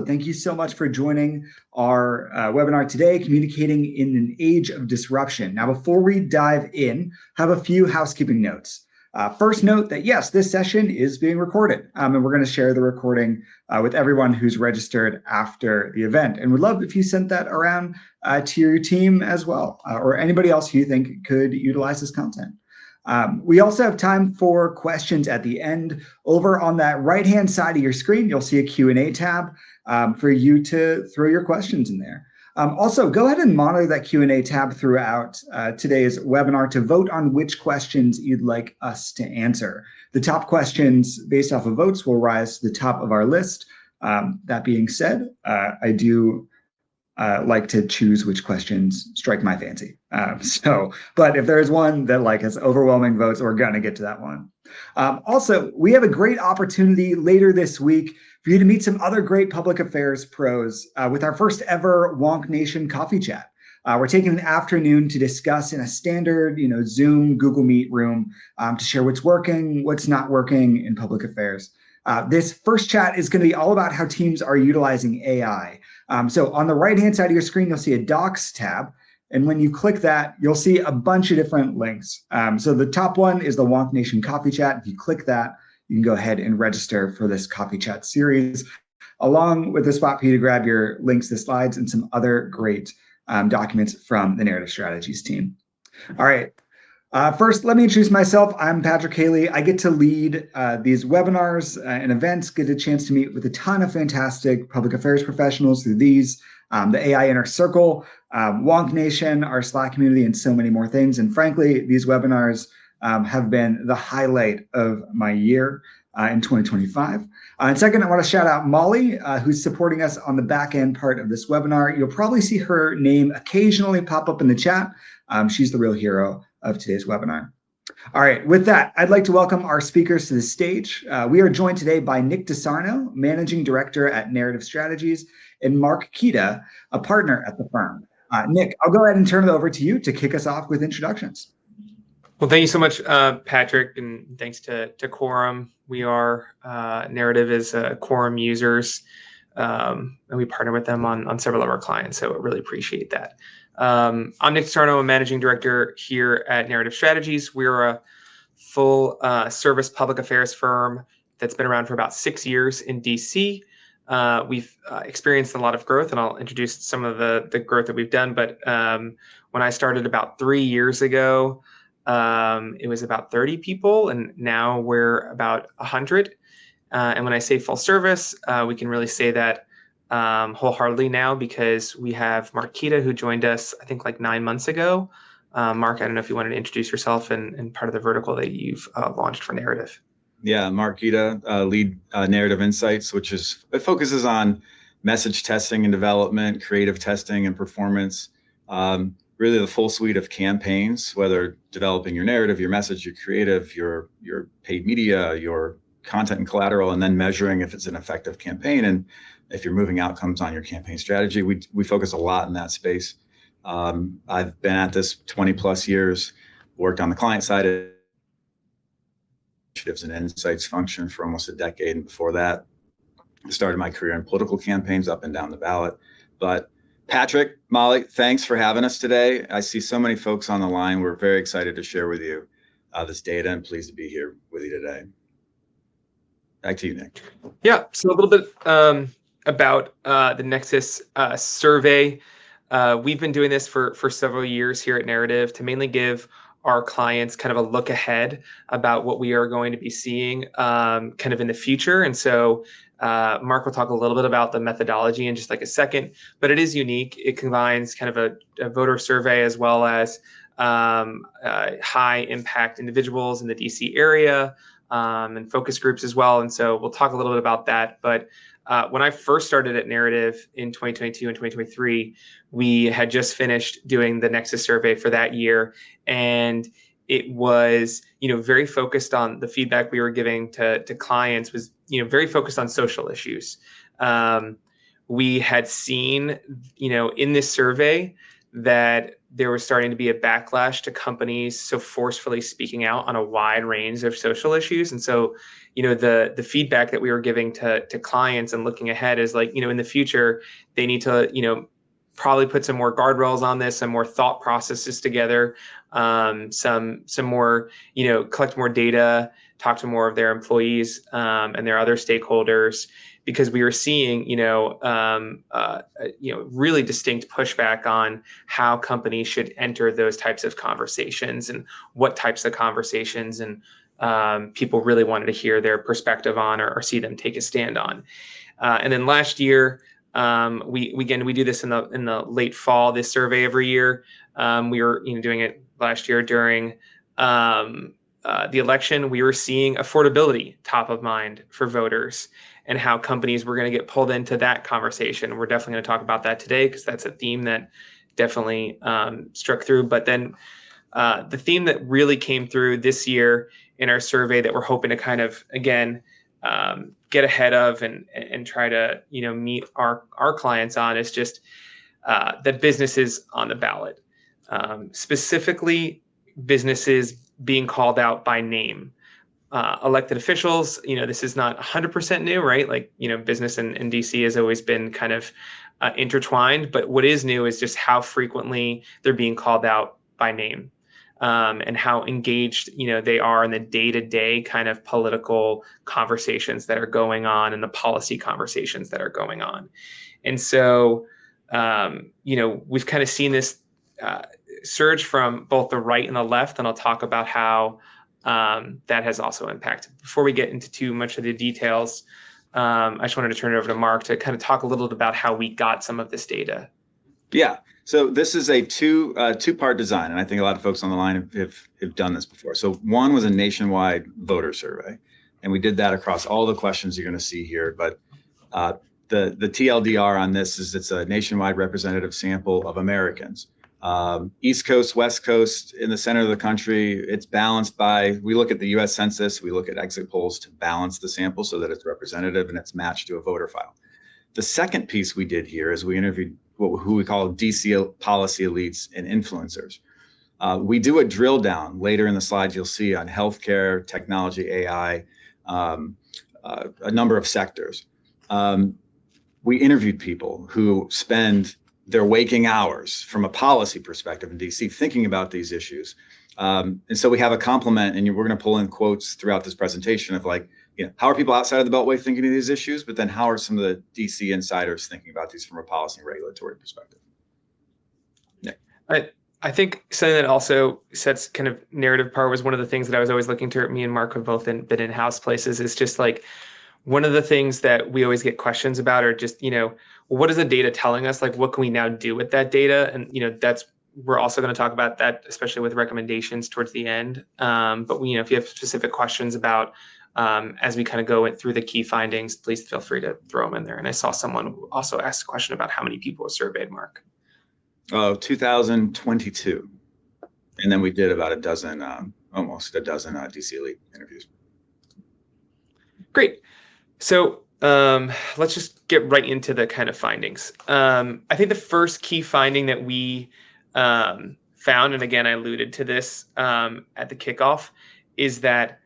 also, thank you so much for joining our webinar today, Communicating in an Age of Disruption. Now, before we dive in, I have a few housekeeping notes. First, note that yes, this session is being recorded, and we're going to share the recording with everyone who's registered after the event. And would love if you sent that around to your team as well, or anybody else who you think could utilize this content. We also have time for questions at the end. Over on that right-hand side of your screen, you'll see a Q&A tab for you to throw your questions in there. Also, go ahead and monitor that Q&A tab throughout today's webinar to vote on which questions you'd like us to answer. The top questions based off of votes will rise to the top of our list. That being said, I do like to choose which questions strike my fancy. But if there's one that has overwhelming votes, we're gonna get to that one. Also, we have a great opportunity later this week for you to meet some other great public affairs pros with our first ever Wonk Nation coffee chat. We're taking an afternoon to discuss in a standard, Zoom, Google Meet room to share what's working, what's not working in public affairs. This first chat is going to be all about how teams are utilizing AI. So on the right-hand side of your screen, you'll see a Docs tab. And when you click that, you'll see a bunch of different links. So the top one is the Wonk Nation coffee chat. If you click that, you can go ahead and register for this coffee chat series, along with a spot for you to grab your links to slides and some other great documents from the Narrative Strategies team. All right. First, let me introduce myself. I'm Patrick Kalie. I get to lead these webinars and events, get a chance to meet with a ton of fantastic public affairs professionals through these, the AI Inner Circle, Wonk Nation, our Slack community, and so many more things. And frankly, these webinars have been the highlight of my year in 2025. And second, I want to shout out Molly, who's supporting us on the back end part of this webinar. You'll probably see her name occasionally pop up in the chat. She's the real hero of today's webinar. All right, with that, I'd like to welcome our speakers to the stage. We are joined today by Nick DeSarno, Managing Director at Narrative Strategies, and Mark Keida, a partner at the firm. Nick, I'll go ahead and turn it over to you to kick us off with introductions. Well, thank you so much, Patrick, and thanks to Quorum. We are Narrative is Quorum users, and we partner with them on several of our clients, so I really appreciate that. I'm Nick DeSarno, a managing director here at Narrative Strategies. We're a full service public affairs firm that's been around for about 6 years in DC. We've experienced a lot of growth, and I'll introduce some of the growth that we've done. But when I started about 3 years ago, it was about 30 people, and now we're about 100. And when I say full service, we can really say that wholeheartedly now, because we have Mark Keida, who joined us, I think, 9 months ago. Mark, I don't know if you wanted to introduce yourself and part of the vertical that you've launched for Narrative. Yeah, Mark Keida, lead Narrative Insights, it focuses on message testing and development, creative testing and performance, really the full suite of campaigns, whether developing your narrative, your message, your creative, your paid media, your content and collateral, and then measuring if it's an effective campaign and if you're moving outcomes on your campaign strategy. We focus a lot in that space. I've been at this 20 plus years, worked on the client side of initiatives and insights function for almost a decade. And before that, I started my career in political campaigns up and down the ballot. But Patrick, Molly, thanks for having us today. I see so many folks on the line. We're very excited to share with you this data and pleased to be here with you today. Back to you, Nick. Yeah, so a little bit about the Nexus survey. We've been doing this for several years here at Narrative to mainly give our clients kind of a look ahead about what we are going to be seeing kind of in the future. And so Mark will talk a little bit about the methodology in just a second, but it is unique. It combines kind of a voter survey as well as high impact individuals in the DC area and focus groups as well. And so we'll talk a little bit about that. But when I first started at Narrative in 2022 and 2023, we had just finished doing the Nexus survey for that year. And it was, very focused on the feedback we were giving to clients was, very focused on social issues. We had seen, in this survey that there was starting to be a backlash to companies so forcefully speaking out on a wide range of social issues. And so, the feedback that we were giving to clients and looking ahead is like, in the future, they need to, probably put some more guardrails on this, some more thought processes together, some more, collect more data, talk to more of their employees and their other stakeholders, because we were seeing, really distinct pushback on how companies should enter those types of conversations and what types of conversations, and people really wanted to hear their perspective on or see them take a stand on. And then last year, we do this in the late fall, this survey every year. We were doing it last year during the election. We were seeing affordability top of mind for voters and how companies were going to get pulled into that conversation. We're definitely going to talk about that today because that's a theme that definitely struck through. But then the theme that really came through this year in our survey that we're hoping to kind of, again, get ahead of and try to, meet our clients on is just that business is on the ballot. Specifically, businesses being called out by name. Elected officials, this is not 100% new, right? Like, business in DC has always been kind of intertwined, but what is new is just how frequently they're being called out by name. And how engaged, they are in the day-to-day kind of political conversations that are going on and the policy conversations that are going on. And so, we've kind of seen this surge from both the right and the left, and I'll talk about how that has also impacted. Before we get into too much of the details, I just wanted to turn it over to Mark to kind of talk a little bit about how we got some of this data. Yeah. So this is a two-part design, and I think a lot of folks on the line have done this before. So one was a nationwide voter survey, and we did that across all the questions you're going to see here. But the TLDR on this is it's a nationwide representative sample of Americans. East Coast, West Coast, in the center of the country, it's balanced by, we look at the US Census, we look at exit polls to balance the sample so that it's representative and it's matched to a voter file. The second piece we did here is we interviewed who we call DC policy elites and influencers. We do a drill down later in the slides you'll see on healthcare, technology, AI, a number of sectors. We interviewed people who spend their waking hours from a policy perspective in DC thinking about these issues. And so we have a complement, and we're going to pull in quotes throughout this presentation of like, how are people outside of the Beltway thinking of these issues? But then how are some of the DC insiders thinking about these from a policy and regulatory perspective? Yeah. I think something that also sets kind of narrative apart was one of the things that I was always looking to. Me and Mark have both been in-house places. Is just like one of the things that we always get questions about are just, what is the data telling us? Like, what can we now do with that data? And, we're also going to talk about that, especially with recommendations towards the end. But if you have specific questions about, as we kind of go through the key findings, please feel free to throw them in there. And I saw someone also ask a question about how many people were surveyed, Mark. 2022. And then we did about almost a dozen DC elite interviews. Great. So let's just get right into the kind of findings. I think the first key finding that we found, and again, I alluded to this at the kickoff, is that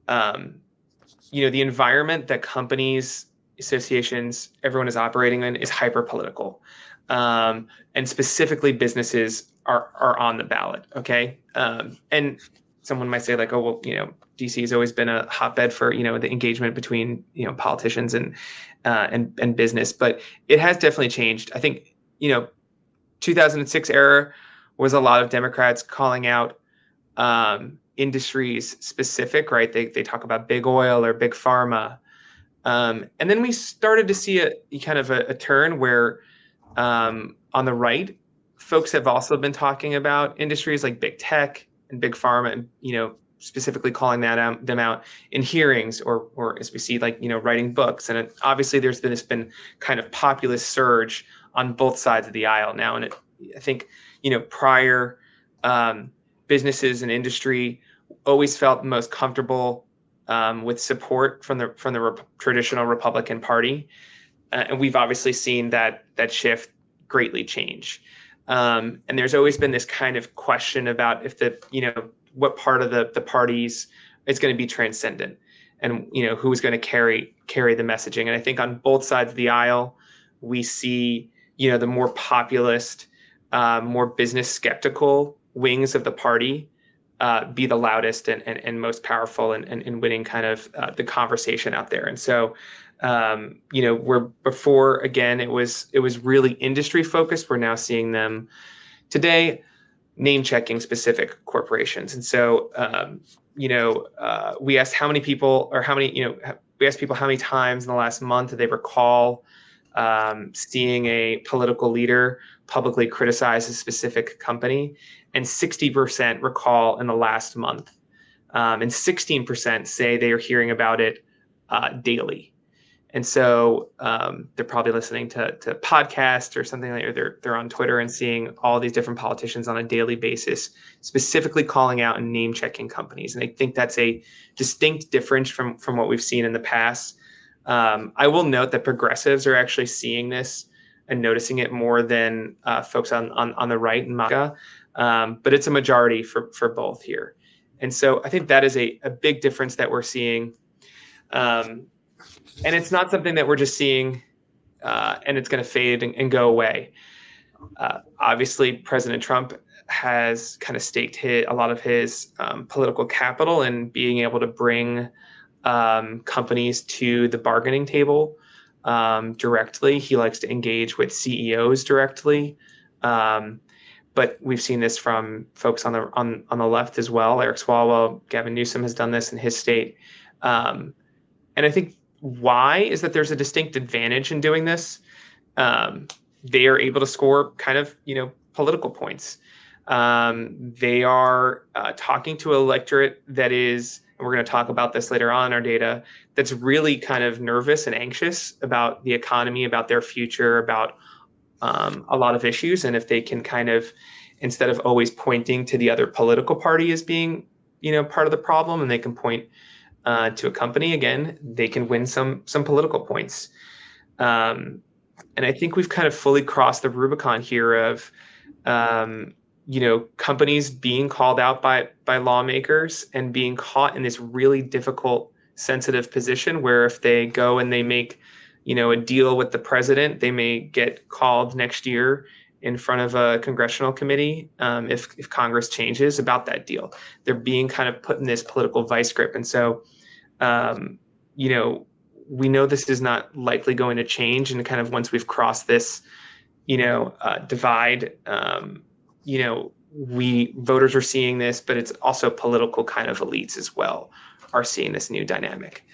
the environment that companies, associations, everyone is operating in is hyper political, and specifically businesses are on the ballot. Okay, and someone might say like, oh well, DC has always been a hotbed for the engagement between politicians and business, but it has definitely changed. I think 2006 era was a lot of Democrats calling out industries specific, right? They talk about big oil or big pharma, and then we started to see a kind of a turn where on the right, folks have also been talking about industries like big tech and big pharma, and specifically calling them out in hearings or as we see, like writing books. And obviously there's been kind of populist surge on both sides of the aisle now, and I think prior businesses and industry always felt most comfortable with support from the traditional Republican Party, and we've obviously seen that shift greatly change. And there's always been this kind of question about if what part of the parties is going to be transcendent, and who's going to carry the messaging. And I think on both sides of the aisle, we see the more populist, more business skeptical wings of the party be the loudest and most powerful and winning kind of the conversation out there. And so where before, again, it was really industry focused, we're now seeing them today name checking specific corporations. And so we asked how many people, or we asked people how many times in the last month they recall seeing a political leader publicly criticize a specific company, and 60% recall in the last month, and 16% say they are hearing about it daily. And so they're probably listening to podcasts or something like that. They're on Twitter and seeing all these different politicians on a daily basis, specifically calling out and name checking companies. And I think that's a distinct difference from what we've seen in the past. I will note that progressives are actually seeing this and noticing it more than folks on the right in MAGA, but it's a majority for both here. And so I think that is a big difference that we're seeing. And it's not something that we're just seeing and it's going to fade and go away. Obviously, President Trump has kind of staked a lot of his political capital in being able to bring companies to the bargaining table directly. He likes to engage with CEOs directly. But we've seen this from folks on the left as well. Eric Swalwell, Gavin Newsom has done this in his state. And I think why is that there's a distinct advantage in doing this. They are able to score kind of, political points. They are talking to an electorate that is, and we're going to talk about this later on in our data, that's really kind of nervous and anxious about the economy, about their future, about a lot of issues. And if they can kind of, instead of always pointing to the other political party as being, part of the problem, and they can point to a company, again, they can win some political points. And I think we've kind of fully crossed the Rubicon here of, companies being called out by lawmakers and being caught in this really difficult, sensitive position where if they go and they make, a deal with the president, they may get called next year in front of a congressional committee if Congress changes about that deal. They're being kind of put in this political vice grip. And so, we know this is not likely going to change. And kind of once we've crossed this, divide, voters are seeing this, but it's also political kind of elites as well are seeing this new dynamic.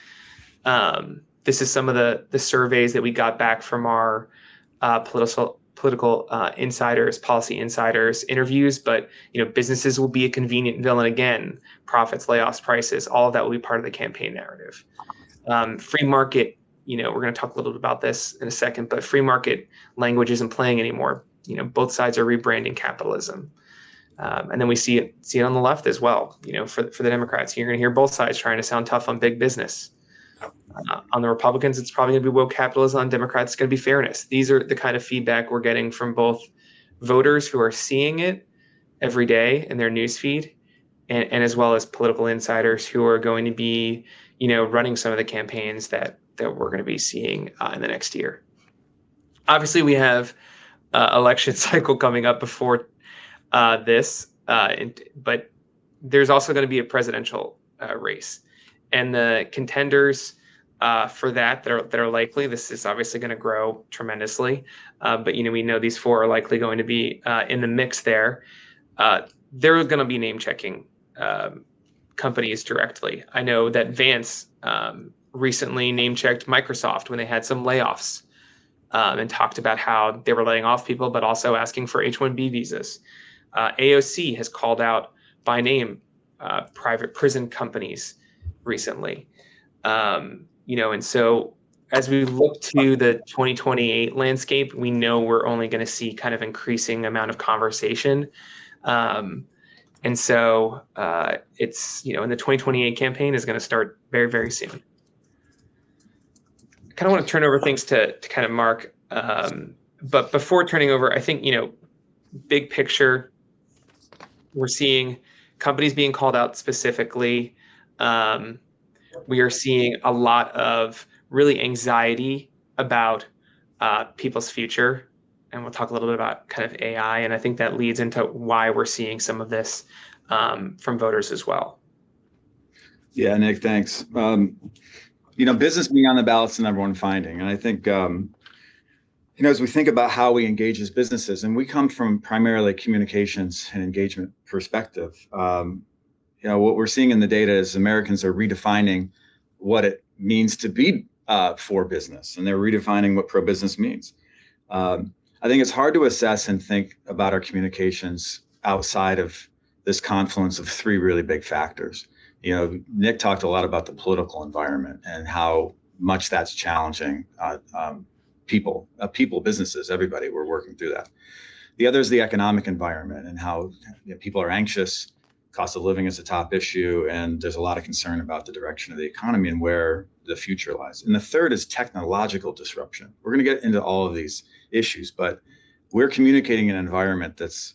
This is some of the surveys that we got back from our political insiders, policy insiders interviews, but businesses will be a convenient villain again. Profits, layoffs, prices, all of that will be part of the campaign narrative. Free market, we're going to talk a little bit about this in a second, but free market language isn't playing anymore. Both sides are rebranding capitalism. And then we see it on the left as well. For the Democrats, you're going to hear both sides trying to sound tough on big business. On the Republicans, it's probably going to be woke capitalism. On Democrats, it's going to be fairness. These are the kind of feedback we're getting from both voters who are seeing it every day in their newsfeed, and as well as political insiders who are going to be, running some of the campaigns that we're going to be seeing in the next year. Obviously, we have election cycle coming up before this, but there's also going to be a presidential race. And the contenders for that are likely, this is obviously going to grow tremendously, but we know these four are likely going to be in the mix there. They're going to be name checking companies directly. I know that Vance recently name checked Microsoft when they had some layoffs and talked about how they were laying off people, but also asking for H-1B visas. AOC has called out by name private prison companies recently. And so as we look to the 2028 landscape, we know we're only going to see kind of increasing amount of conversation. And so it's, and the 2028 campaign is going to start very, very soon. I kind of want to turn over things to kind of Mark. But before turning over, I think, big picture, we're seeing companies being called out specifically. We are seeing a lot of really anxiety about people's future. And we'll talk a little bit about kind of AI. And I think that leads into why we're seeing some of this from voters as well. Yeah, Nick, thanks. Business being on the ballot's the number one finding. And I think, as we think about how we engage as businesses, and we come from primarily communications and engagement perspective, what we're seeing in the data is Americans are redefining what it means to be for business, and they're redefining what pro-business means. I think it's hard to assess and think about our communications outside of this confluence of three really big factors. Nick talked a lot about the political environment and how much that's challenging people, businesses, everybody. We're working through that. The other is the economic environment and how people are anxious. Cost of living is a top issue, and there's a lot of concern about the direction of the economy and where the future lies. And the third is technological disruption. We're going to get into all of these issues, but we're communicating in an environment that's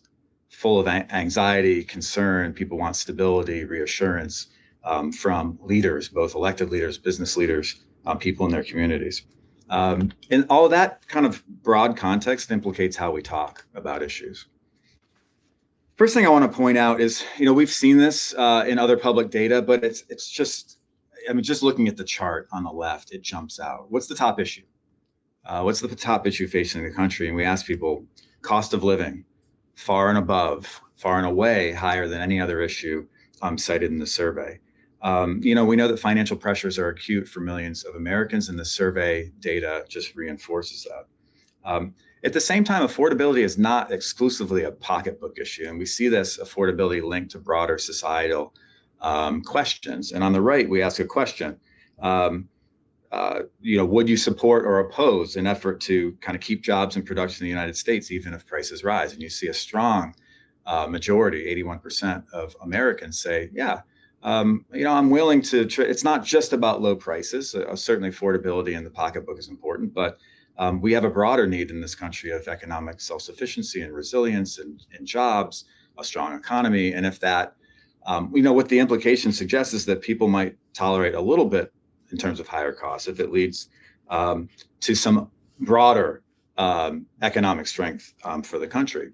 full of anxiety, concern. People want stability, reassurance from leaders, both elected leaders, business leaders, people in their communities. And all of that kind of broad context implicates how we talk about issues. First thing I want to point out is, we've seen this in other public data, but it's just, just looking at the chart on the left, it jumps out. What's the top issue? What's the top issue facing the country? And we ask people, cost of living, far and away higher than any other issue cited in the survey. We know that financial pressures are acute for millions of Americans, and the survey data just reinforces that. At the same time, affordability is not exclusively a pocketbook issue, and we see this affordability linked to broader societal questions. And on the right, we ask a question, would you support or oppose an effort to kind of keep jobs and production in the United States, even if prices rise? And you see a strong majority, 81% of Americans say, yeah, I'm willing to, it's not just about low prices. Certainly affordability in the pocketbook is important, but we have a broader need in this country of economic self-sufficiency and resilience and jobs, a strong economy. And if that, what the implication suggests is that people might tolerate a little bit in terms of higher costs if it leads to some broader economic strength for the country.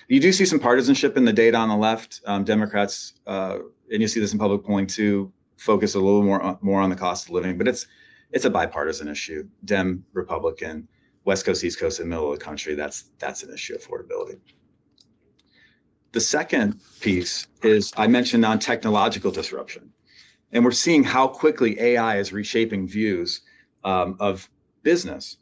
You do see some partisanship in the data on the left. Democrats, and you see this in public polling too, focus a little more on the cost of living, but it's a bipartisan issue. Dem, Republican, West Coast, East Coast, and middle of the country, that's an issue, affordability. The second piece is, I mentioned on technological disruption. And we're seeing how quickly AI is reshaping views of business.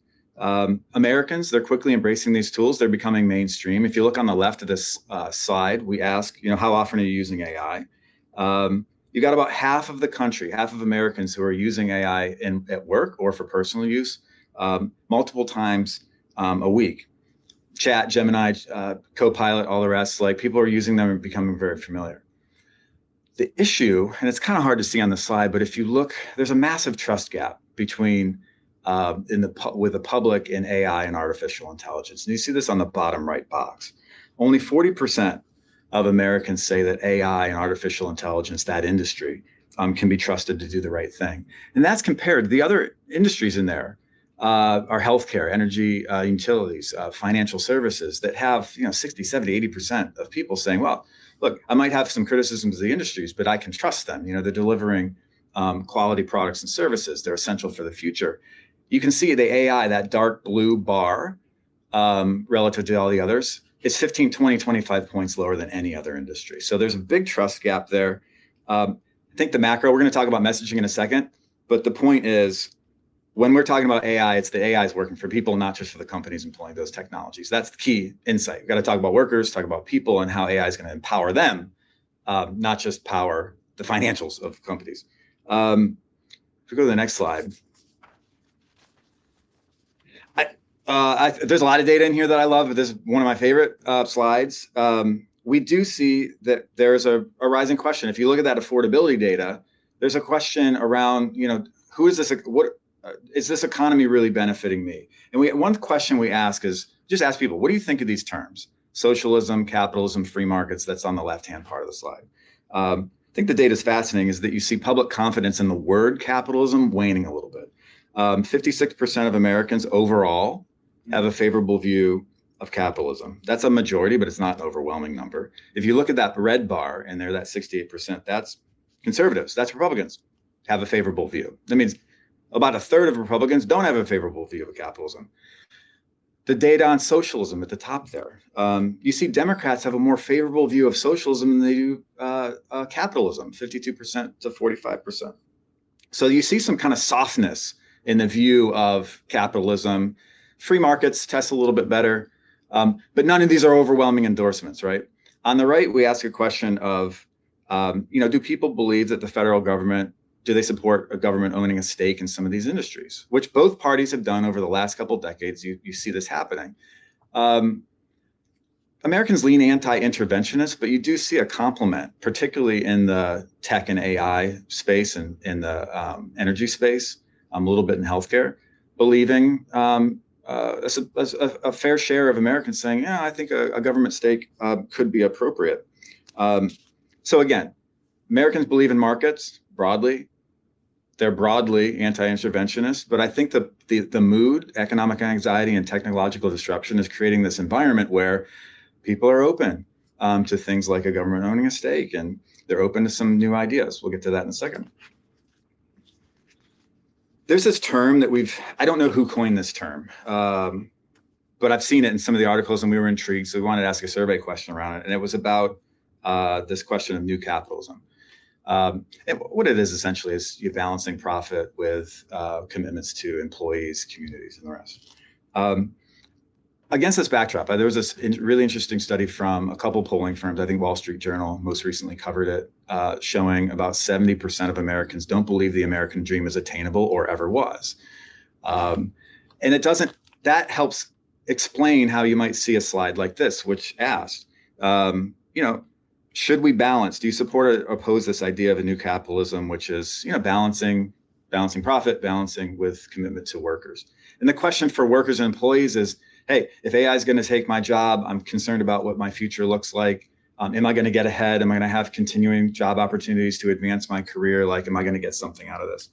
Americans, they're quickly embracing these tools. They're becoming mainstream. If you look on the left of this slide, we ask, how often are you using AI? You got about half of the country, half of Americans who are using AI at work or for personal use multiple times a week. Chat, Gemini, Copilot, all the rest, people are using them and becoming very familiar. The issue, and it's kind of hard to see on the slide, but if you look, there's a massive trust gap between with the public in AI and artificial intelligence. And you see this on the bottom right box. Only 40% of Americans say that AI and artificial intelligence, that industry, can be trusted to do the right thing. And that's compared to the other industries in there, are healthcare, energy, utilities, financial services that have 60, 70, 80% of people saying, well, look, I might have some criticisms of the industries, but I can trust them. They're delivering quality products and services. They're essential for the future. You can see the AI, that dark blue bar, relative to all the others, is 15, 20, 25 points lower than any other industry. So there's a big trust gap there. I think the macro, we're going to talk about messaging in a second, but the point is, when we're talking about AI, it's the AI is working for people, not just for the companies employing those technologies. That's the key insight. We've got to talk about workers, talk about people, and how AI is going to empower them, not just power the financials of companies. If we go to the next slide. There's a lot of data in here that I love, but this is one of my favorite slides. We do see that there's a rising question. If you look at that affordability data, there's a question around, who is this? What is this economy really benefiting me? And one question we ask is just ask people, what do you think of these terms? socialism, capitalism, free markets. That's on the left-hand part of the slide. I think the data is fascinating is that you see public confidence in the word capitalism waning a little bit. 56% of Americans overall have a favorable view of capitalism. That's a majority, but it's not an overwhelming number. If you look at that red bar in there, that 68%, that's conservatives, that's Republicans have a favorable view. That means about a third of Republicans don't have a favorable view of capitalism. The data on socialism at the top there, you see Democrats have a more favorable view of socialism than they do capitalism, 52% to 45%. So you see some kind of softness in the view of capitalism. Free markets test a little bit better, but none of these are overwhelming endorsements, right? On the right, we ask a question of, do people believe that the federal government, do they support a government owning a stake in some of these industries, which both parties have done over the last couple of decades. You see this happening. Americans lean anti-interventionist, but you do see a complement, particularly in the tech and AI space and in the energy space, a little bit in healthcare, believing a fair share of Americans saying, yeah, I think a government stake could be appropriate. So again, Americans believe in markets broadly. They're broadly anti-interventionist, but I think the mood, economic anxiety, and technological disruption is creating this environment where people are open to things like a government owning a stake, and they're open to some new ideas. We'll get to that in a second. There's this term that I don't know who coined this term, but I've seen it in some of the articles and we were intrigued. So we wanted to ask a survey question around it. And it was about this question of new capitalism. And what it is essentially is you're balancing profit with commitments to employees, communities, and the rest. Against this backdrop, there was this really interesting study from a couple polling firms. I think Wall Street Journal most recently covered it, showing about 70% of Americans don't believe the American dream is attainable or ever was. And that helps explain how you might see a slide like this, which asked, should we balance? Do you support or oppose this idea of a new capitalism, which is, balancing profit, balancing with commitment to workers? And the question for workers and employees is, hey, if AI is going to take my job, I'm concerned about what my future looks like. Am I going to get ahead? Am I going to have continuing job opportunities to advance my career? Am I going to get something out of this?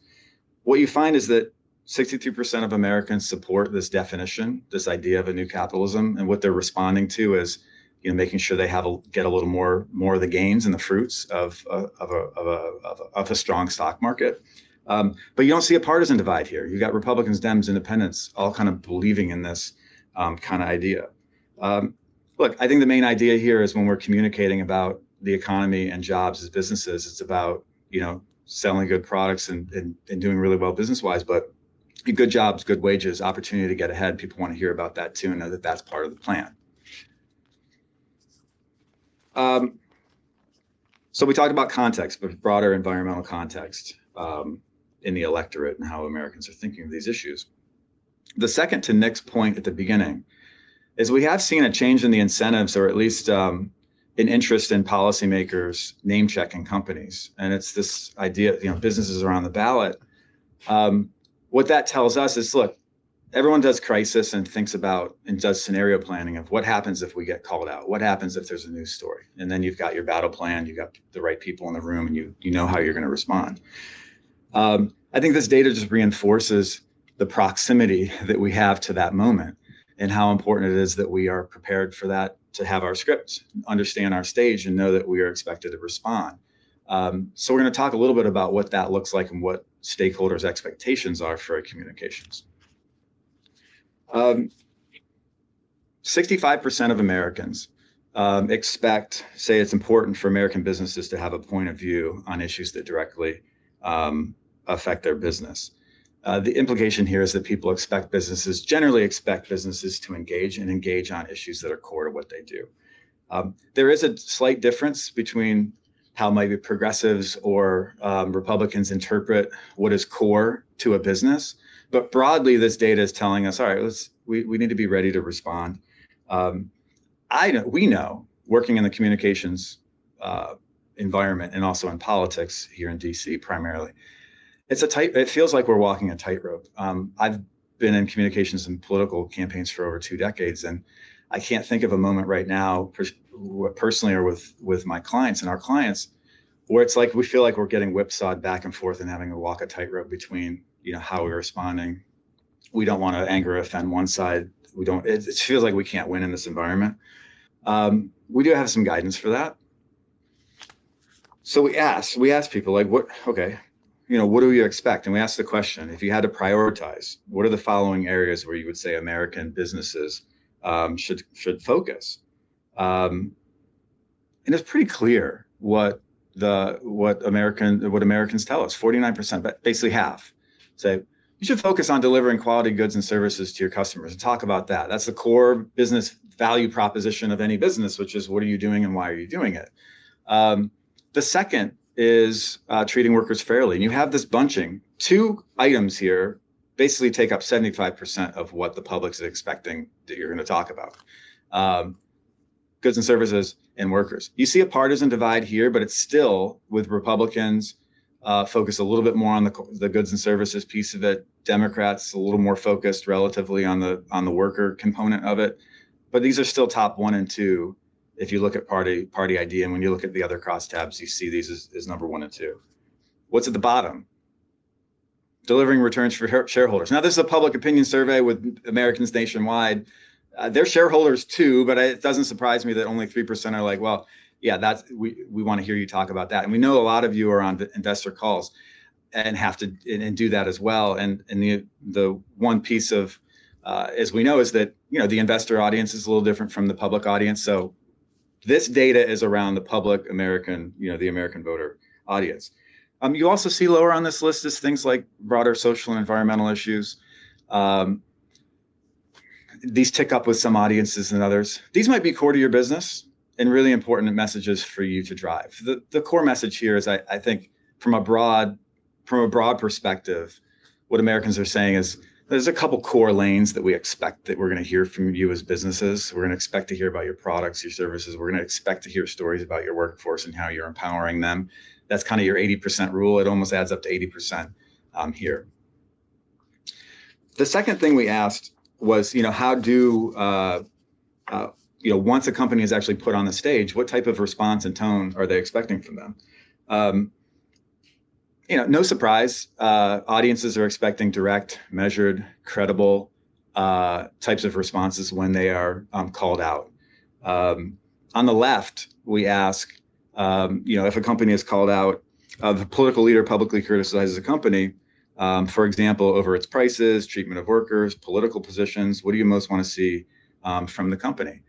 What you find is that 63% of Americans support this definition, this idea of a new capitalism, and what they're responding to is, making sure they get a little more of the gains and the fruits of a strong stock market. But you don't see a partisan divide here. You've got Republicans, Dems, Independents, all kind of believing in this kind of idea. Look, I think the main idea here is when we're communicating about the economy and jobs as businesses, it's about, selling good products and doing really well business-wise, but good jobs, good wages, opportunity to get ahead. People want to hear about that too and know that that's part of the plan. So we talked about context, but broader environmental context in the electorate and how Americans are thinking of these issues. The second to Nick's point at the beginning is we have seen a change in the incentives, or at least an interest in policymakers name checking companies. And it's this idea, businesses are on the ballot. What that tells us is, look, everyone does crisis and thinks about and does scenario planning of what happens if we get called out, what happens if there's a news story, and then you've got your battle plan, you've got the right people in the room, and you know how you're going to respond. I think this data just reinforces the proximity that we have to that moment and how important it is that we are prepared for that, to have our scripts, understand our stage, and know that we are expected to respond. So we're going to talk a little bit about what that looks like and what stakeholders' expectations are for our communications. 65% of Americans say it's important for American businesses to have a point of view on issues that directly affect their business. The implication here is that people generally expect businesses to engage on issues that are core to what they do. There is a slight difference between how maybe progressives or Republicans interpret what is core to a business. But broadly, this data is telling us, all right, we need to be ready to respond. We know, working in the communications environment and also in politics here in DC primarily, it feels like we're walking a tightrope. I've been in communications and political campaigns for over 2 decades, and I can't think of a moment right now, personally or with my clients and our clients, where it's like we feel like we're getting whipsawed back and forth and having to walk a tightrope between, how we're responding. We don't want to anger or offend one side. We don't. It feels like we can't win in this environment. We do have some guidance for that. So we ask people like, what do you expect? And we ask the question, if you had to prioritize, what are the following areas where you would say American businesses should focus? And it's pretty clear what Americans tell us. 49%, but basically half, say you should focus on delivering quality goods and services to your customers and talk about that. That's the core business value proposition of any business, which is what are you doing and why are you doing it? The second is treating workers fairly. And you have this bunching. 2 items here basically take up 75% of what the public's expecting that you're going to talk about. Goods and services and workers. You see a partisan divide here, but it's still, with Republicans, focus a little bit more on the goods and services piece of it. Democrats a little more focused relatively on the worker component of it. But these are still top 1 and 2. If you look at party ID, and when you look at the other crosstabs, you see these as number 1 and 2. What's at the bottom? Delivering returns for shareholders. Now, this is a public opinion survey with Americans nationwide. They're shareholders too, but it doesn't surprise me that only 3% are like, well, yeah, we want to hear you talk about that. And we know a lot of you are on investor calls and have to and do that as well. And the one piece of, as we know, is that, the investor audience is a little different from the public audience. So this data is around the public American, the American voter audience. You also see lower on this list is things like broader social and environmental issues. These tick up with some audiences and others. These might be core to your business and really important messages for you to drive. The core message here is, I think, from a broad perspective, what Americans are saying is there's a couple core lanes that we expect that we're going to hear from you as businesses. We're going to expect to hear about your products, your services. We're going to expect to hear stories about your workforce and how you're empowering them. That's kind of your 80% rule. It almost adds up to 80% here. The second thing we asked was, how do, once a company is actually put on the stage, what type of response and tone are they expecting from them? No surprise, audiences are expecting direct, measured, credible types of responses when they are called out. On the left, we ask, if a company is called out, the political leader publicly criticizes a company, for example, over its prices, treatment of workers, political positions. What do you most want to see from the company?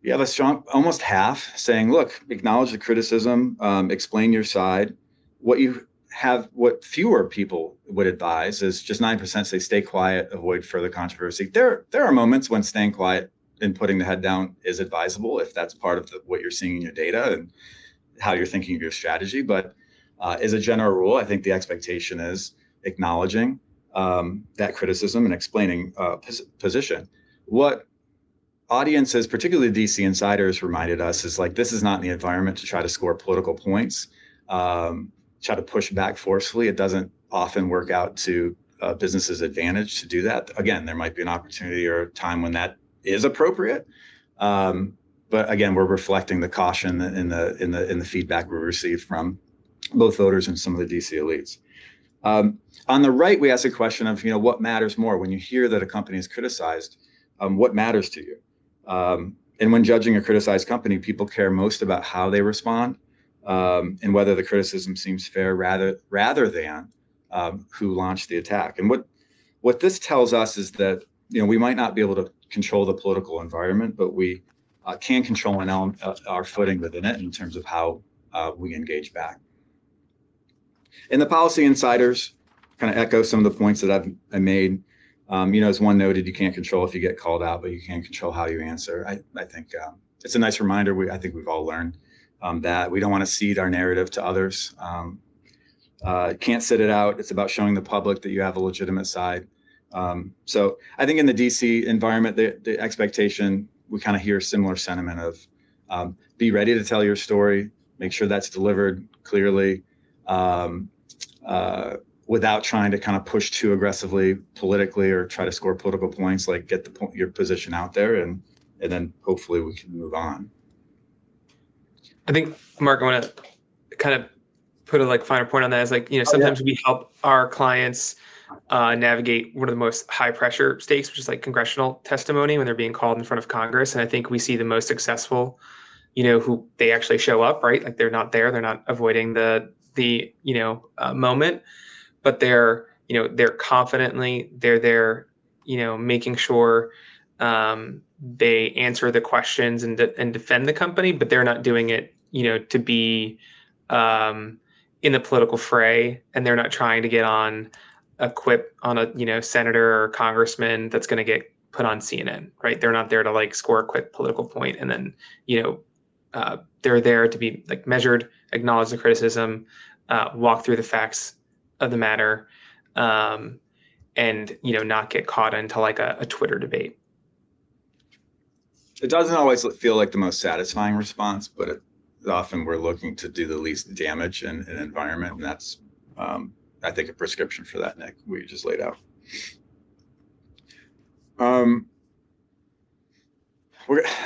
You have a strong, almost half saying, look, acknowledge the criticism, explain your side. What fewer people would advise is just 9% say stay quiet, avoid further controversy. There are moments when staying quiet and putting the head down is advisable if that's part of what you're seeing in your data and how you're thinking of your strategy. But as a general rule, I think the expectation is acknowledging that criticism and explaining position. What audiences, particularly DC insiders, reminded us is like, this is not the environment to try to score political points, try to push back forcefully. It doesn't often work out to business's advantage to do that. Again, there might be an opportunity or a time when that is appropriate. But again, we're reflecting the caution in the feedback we received from both voters and some of the DC elites. On the right, we ask a question of, what matters more when you hear that a company is criticized? What matters to you? And when judging a criticized company, people care most about how they respond and whether the criticism seems fair rather than who launched the attack. And what this tells us is that we might not be able to control the political environment, but we can control our footing within it in terms of how we engage back. And the policy insiders kind of echo some of the points that I made. As one noted, you can't control if you get called out, but you can control how you answer. I think it's a nice reminder. I think we've all learned that we don't want to cede our narrative to others. Can't sit it out. It's about showing the public that you have a legitimate side. So I think in the DC environment, the expectation, we kind of hear similar sentiment of be ready to tell your without trying to kind of push too aggressively politically or try to score political points, like get your position out there, and then hopefully we can move on. I think, Mark, I want to kind of put a finer point on that. Is sometimes we help our clients navigate one of the most high pressure stakes, which is congressional testimony when they're being called in front of Congress. And I think we see the most successful, who they actually show up, right? They're not there, they're not avoiding the moment, but they're confidently, they're there, making sure they answer the questions and defend the company, but they're not doing it, to be in the political fray, and they're not trying to get on a quip on a senator or congressman that's going to get put on CNN, right? They're not there to score a quick political point, and then they're there to be measured, acknowledge the criticism, walk through the facts of the matter, and not get caught into a Twitter debate. It doesn't always feel like the most satisfying response, but often we're looking to do the least damage in an environment, and that's I think a prescription for that, Nick, we just laid out.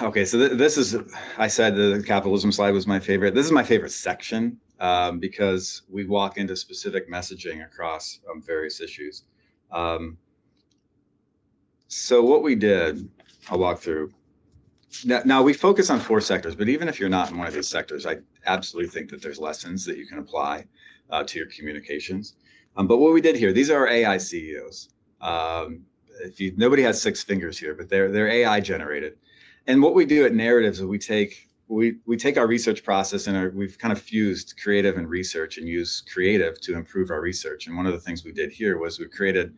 Okay, so this is, I said the capitalism slide was my favorite. This is my favorite section because we walk into specific messaging across various issues. So what we did, I'll walk through. Now we focus on 4 sectors, but even if you're not in one of these sectors, I absolutely think that there's lessons that you can apply to your communications. But what we did here, these are our AI CEOs. Nobody has 6 fingers here, but they're AI generated. And what we do at Narratives is we take our research process and we've kind of fused creative and research, and use creative to improve our research. And one of the things we did here was we created,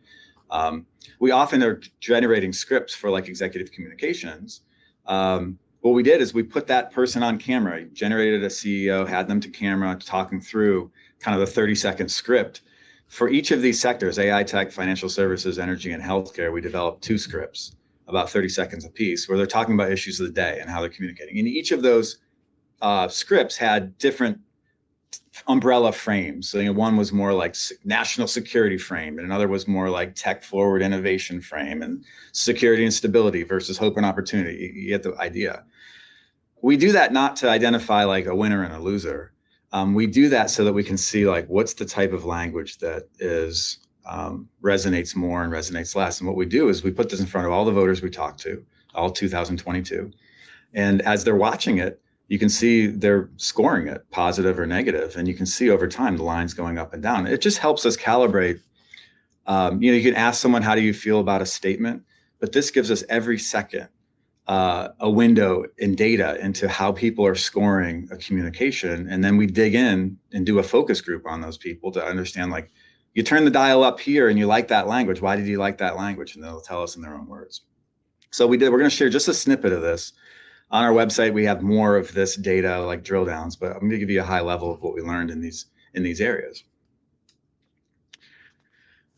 we often are generating scripts for executive communications. What we did is we put that person on camera, generated a CEO, had them to camera, talking through kind of the 30-second script. For each of these sectors, AI, tech, financial services, energy, and healthcare, we developed 2 scripts, about 30 seconds a piece, where they're talking about issues of the day and how they're communicating. And each of those scripts had different umbrella frames. So one was more like national security frame, and another was more like tech forward innovation frame, and security and stability versus hope and opportunity. You get the idea. We do that not to identify a winner and a loser. We do that so that we can see what's the type of language that is resonates more and resonates less. And what we do is we put this in front of all the voters we talked to, all 2022. And as they're watching it, you can see they're scoring it positive or negative. And you can see over time the lines going up and down. It just helps us calibrate. You can ask someone, how do you feel about a statement? But this gives us every second a window in data into how people are scoring a communication. And then we dig in and do a focus group on those people to understand, you turn the dial up here and you like that language. Why did you like that language? And they'll tell us in their own words. So we're going to share just a snippet of this. On our website, we have more of this data, drill downs, but I'm going to give you a high level of what we learned in these areas.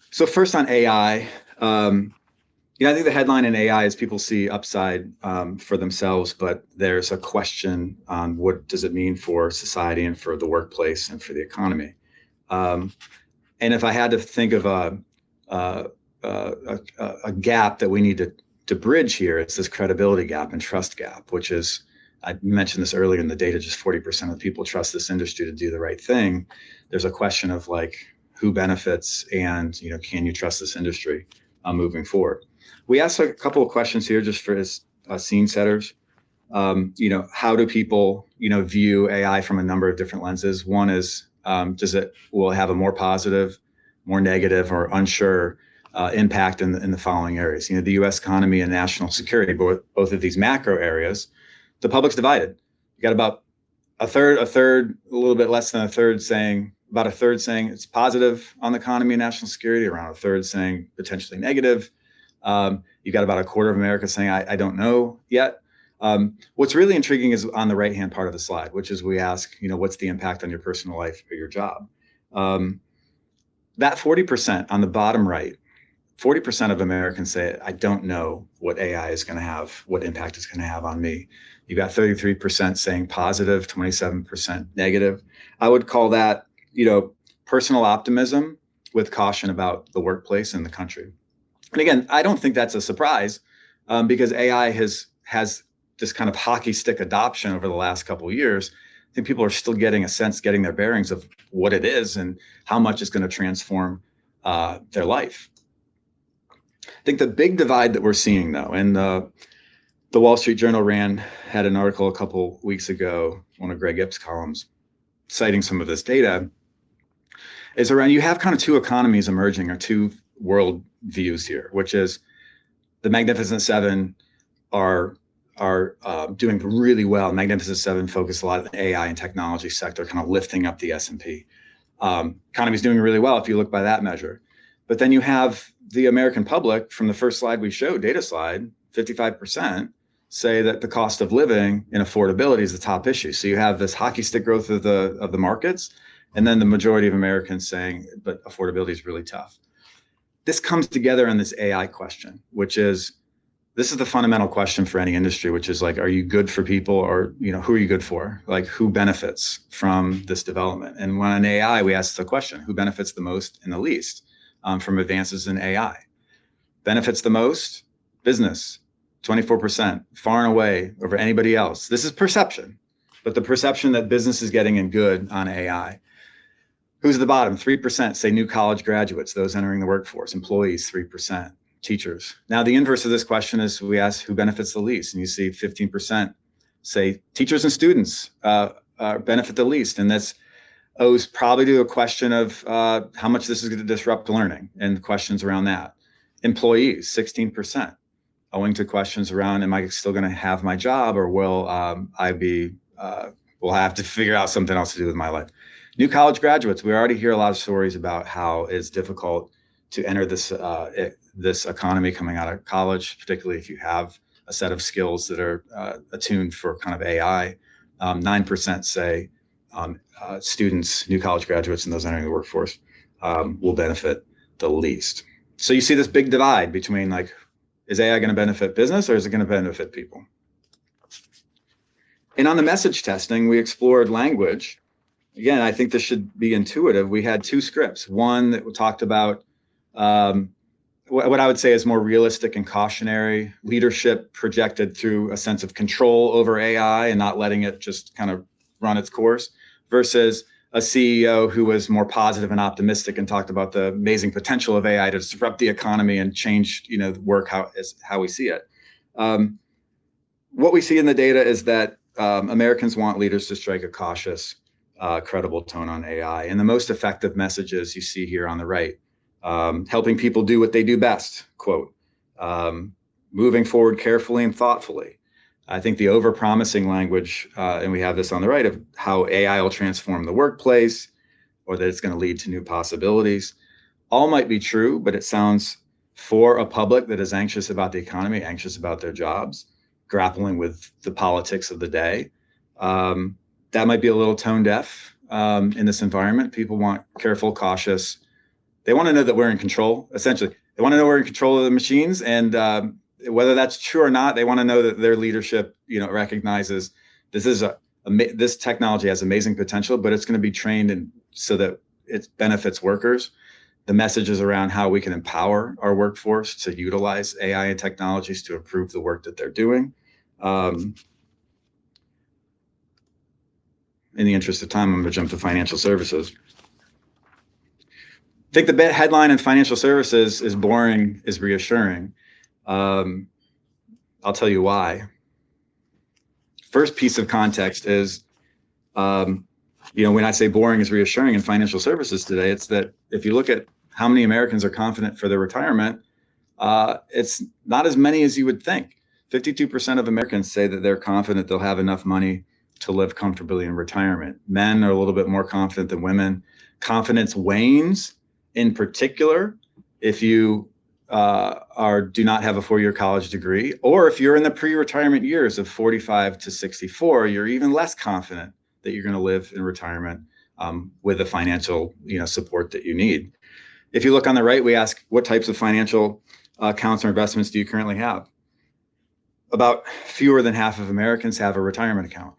So first on AI, I think the headline in AI is people see upside for themselves, but there's a question on what does it mean for society and for the workplace and for the economy. And if I had to think of a gap that we need to bridge here, it's this credibility gap and trust gap, which is, I mentioned this earlier in the data, just 40% of people trust this industry to do the right thing. There's a question of who benefits and, can you trust this industry moving forward? We asked a couple of questions here just for scene setters. How do people, view AI from a number of different lenses? One is, will it have a more positive, more negative, or unsure impact in the following areas? The U.S. economy and national security, both of these macro areas, the public's divided. You got about a third, a little bit less than a third saying, about a third saying it's positive on the economy and national security, around a third saying potentially negative. You got about a quarter of America saying, I don't know yet. What's really intriguing is on the right-hand part of the slide, which is we ask, what's the impact on your personal life or your job? That 40% on the bottom right, 40% of Americans say, I don't know what AI is going to have, what impact it's going to have on me. You got 33% saying positive, 27% negative. I would call that, personal optimism with caution about the workplace and the country. And again, I don't think that's a surprise because AI has this kind of hockey stick adoption over the last couple of years. I think people are still getting their bearings of what it is and how much it's going to transform their life. I think the big divide that we're seeing, though, and the Wall Street Journal had an article a couple weeks ago, one of Greg Ip's columns, citing some of this data, is around you have kind of two economies emerging or two world views here, which is the Magnificent Seven are doing really well. Magnificent Seven focus a lot on the AI and technology sector, kind of lifting up the S&P. Economy is doing really well if you look by that measure. But then you have the American public, from the first slide we showed, data slide, 55% say that the cost of living and affordability is the top issue. So you have this hockey stick growth of the markets, and then the majority of Americans saying, but affordability is really tough. This comes together in this AI question, which is, this is the fundamental question for any industry, which is like, are you good for people, or who are you good for? Like, who benefits from this development? And when in AI, we ask the question, who benefits the most and the least from advances in AI? Benefits the most? Business, 24%, far and away over anybody else. This is perception, but the perception that business is getting in good on AI. Who's at the bottom? 3% say new college graduates, those entering the workforce. Employees, 3%. Teachers. Now, the inverse of this question is we ask who benefits the least, and you see 15% say teachers and students benefit the least, and that's owes probably to a question of how much this is going to disrupt learning and questions around that. Employees, 16%, owing to questions around, am I still going to have my job, or will will I have to figure out something else to do with my life? New college graduates, we already hear a lot of stories about how it's difficult to enter this economy coming out of college, particularly if you have a set of skills that are attuned for kind of AI. 9% say students, new college graduates, and those entering the workforce will benefit the least. So you see this big divide between, like, is AI going to benefit business, or is it going to benefit people? And on the message testing, we explored language. Again, I think this should be intuitive. We had two scripts. One that talked about what I would say is more realistic and cautionary leadership projected through a sense of control over AI and not letting it just kind of run its course, versus a CEO who was more positive and optimistic and talked about the amazing potential of AI to disrupt the economy and change, work how we see it. What we see in the data is that Americans want leaders to strike a cautious, credible tone on AI. And the most effective messages you see here on the right. Helping people do what they do best, quote, moving forward carefully and thoughtfully. I think the over-promising language, and we have this on the right, of how AI will transform the workplace, or that it's going to lead to new possibilities, all might be true, but it sounds, for a public that is anxious about the economy, anxious about their jobs, grappling with the politics of the day, that might be a little tone deaf in this environment. People want careful, cautious. They want to know that we're in control, essentially. They want to know we're in control of the machines, and whether that's true or not, they want to know that their leadership, recognizes this technology has amazing potential, but it's going to be trained so that it benefits workers. The messages around how we can empower our workforce to utilize AI and technologies to improve the work that they're doing. In the interest of time, I'm going to jump to financial services. I think the headline in financial services is boring is reassuring. I'll tell you why. First piece of context is, when I say boring is reassuring in financial services today, it's that if you look at how many Americans are confident for their retirement, it's not as many as you would think. 52% of Americans say that they're confident they'll have enough money to live comfortably in retirement. Men are a little bit more confident than women. Confidence wanes, in particular, if you do not have a 4-year college degree, or if you're in the pre-retirement years of 45 to 64, you're even less confident that you're going to live in retirement with the financial support that you need. If you look on the right, we ask, what types of financial accounts or investments do you currently have? About fewer than half of Americans have a retirement account.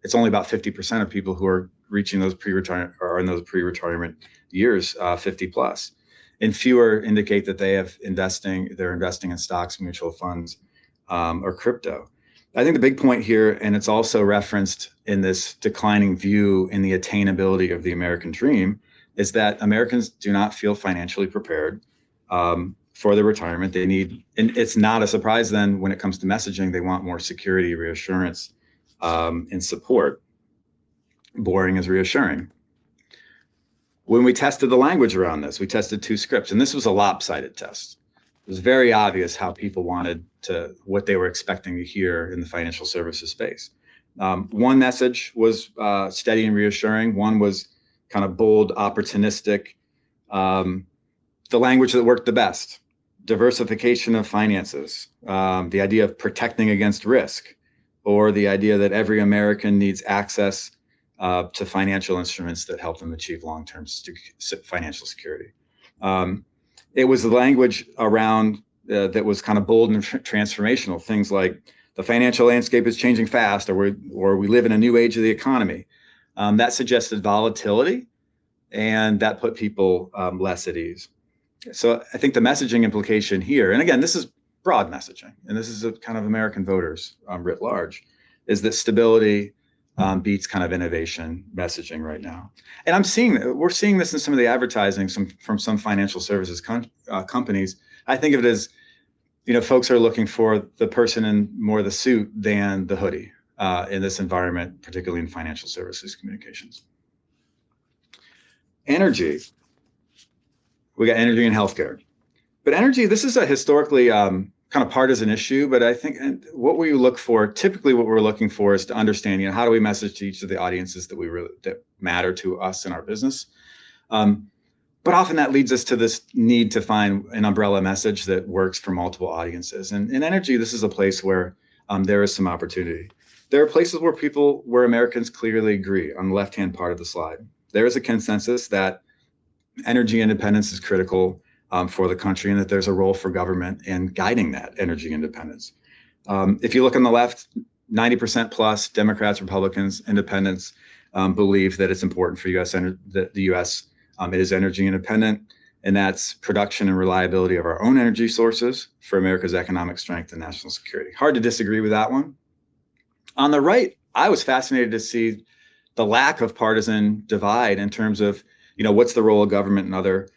It's only about 50% of people who are reaching those pre-retirement or in those pre-retirement years, 50 plus. And fewer indicate that they're investing in stocks, mutual funds, or crypto. I think the big point here, and it's also referenced in this declining view in the attainability of the American dream, is that Americans do not feel financially prepared for their retirement. They need, and it's not a surprise then when it comes to messaging, they want more security, reassurance, and support. Boring is reassuring. When we tested the language around this, we tested 2 scripts, and this was a lopsided test. It was very obvious how people wanted what they were expecting to hear in the financial services space. One message was steady and reassuring. One was kind of bold, opportunistic, the language that worked the best: diversification of finances, the idea of protecting against risk, or the idea that every American needs access to financial instruments that help them achieve long-term financial security. It was the language around that was kind of bold and transformational. Things like the financial landscape is changing fast, or we live in a new age of the economy. That suggested volatility, and that put people less at ease. So I think the messaging implication here, and again, this is broad messaging, and this is a kind of American voters writ large, is that stability beats kind of innovation messaging right now. And we're seeing this in some of the advertising from some financial services companies. I think of it as, folks are looking for the person in more the suit than the hoodie in this environment, particularly in financial services communications. Energy. We got energy and healthcare. But energy, this is a historically kind of partisan issue, but I think what we're looking for is to understand, how do we message to each of the audiences that matter to us in our business. But often that leads us to this need to find an umbrella message that works for multiple audiences. And in energy, this is a place where there is some opportunity. There are places where Americans clearly agree on the left-hand part of the slide. There is a consensus that energy independence is critical for the country, and that there's a role for government in guiding that energy independence. If you look on the left, 90% plus Democrats, Republicans, independents believe that it's important for that the U.S. It is energy independent, and that's production and reliability of our own energy sources for America's economic strength and national security. Hard to disagree with that one. On the right, I was fascinated to see the lack of partisan divide in terms of, what's the role of government and other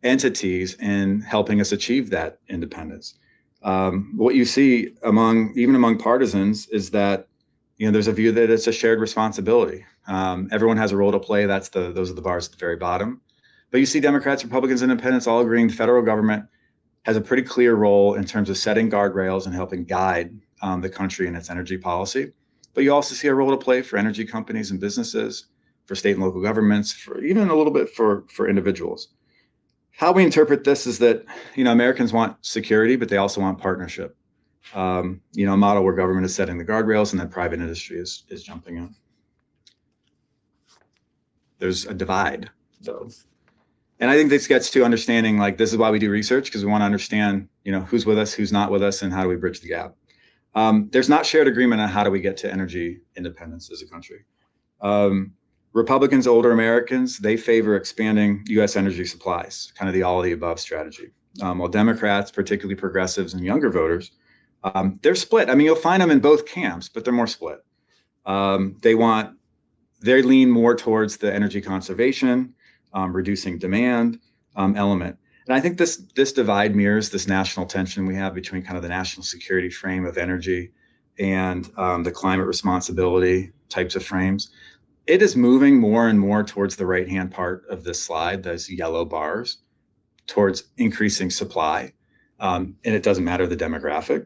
entities in helping us achieve that independence. What you see even among partisans is that there's a view that it's a shared responsibility. Everyone has a role to play. Those are the bars at the very bottom. But you see Democrats, Republicans, Independents all agreeing the federal government has a pretty clear role in terms of setting guardrails and helping guide the country in its energy policy. But you also see a role to play for energy companies and businesses, for state and local governments, for even a little bit for individuals. How we interpret this is that, Americans want security, but they also want partnership. A model where government is setting the guardrails and then private industry is jumping in. There's a divide, though. And I think this gets to understanding, this is why we do research, because we want to understand, who's with us, who's not with us, and how do we bridge the gap. There's not shared agreement on how do we get to energy independence as a country. Republicans, older Americans, they favor expanding U.S. energy supplies, kind of the all of the above strategy. While Democrats, particularly progressives and younger voters, they're split. You'll find them in both camps, but they're more split. They lean more towards the energy conservation, reducing demand element. And I think this divide mirrors this national tension we have between kind of the national security frame of energy and the climate responsibility types of frames. It is moving more and more towards the right-hand part of this slide, those yellow bars, towards increasing supply. And it doesn't matter the demographic.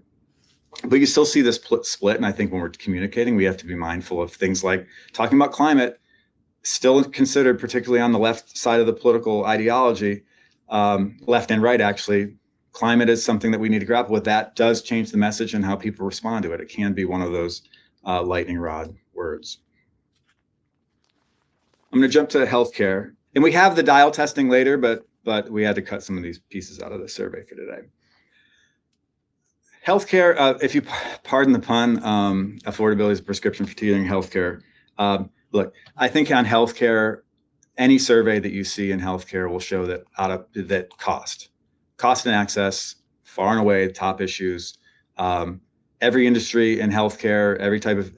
But you still see this split. And I think when we're communicating, we have to be mindful of things like talking about climate, still considered, particularly on the left side of the political ideology, left and right, actually, climate is something that we need to grapple with. That does change the message and how people respond to it. It can be one of those lightning rod words. I'm going to jump to healthcare, and we have the dial testing later, but we had to cut some of these pieces out of the survey for today. Healthcare, if you pardon the pun, affordability is a prescription for teetering healthcare. Look, I think on healthcare, any survey that you see in healthcare will show that cost and access, far and away the top issues. Every industry in healthcare, every type of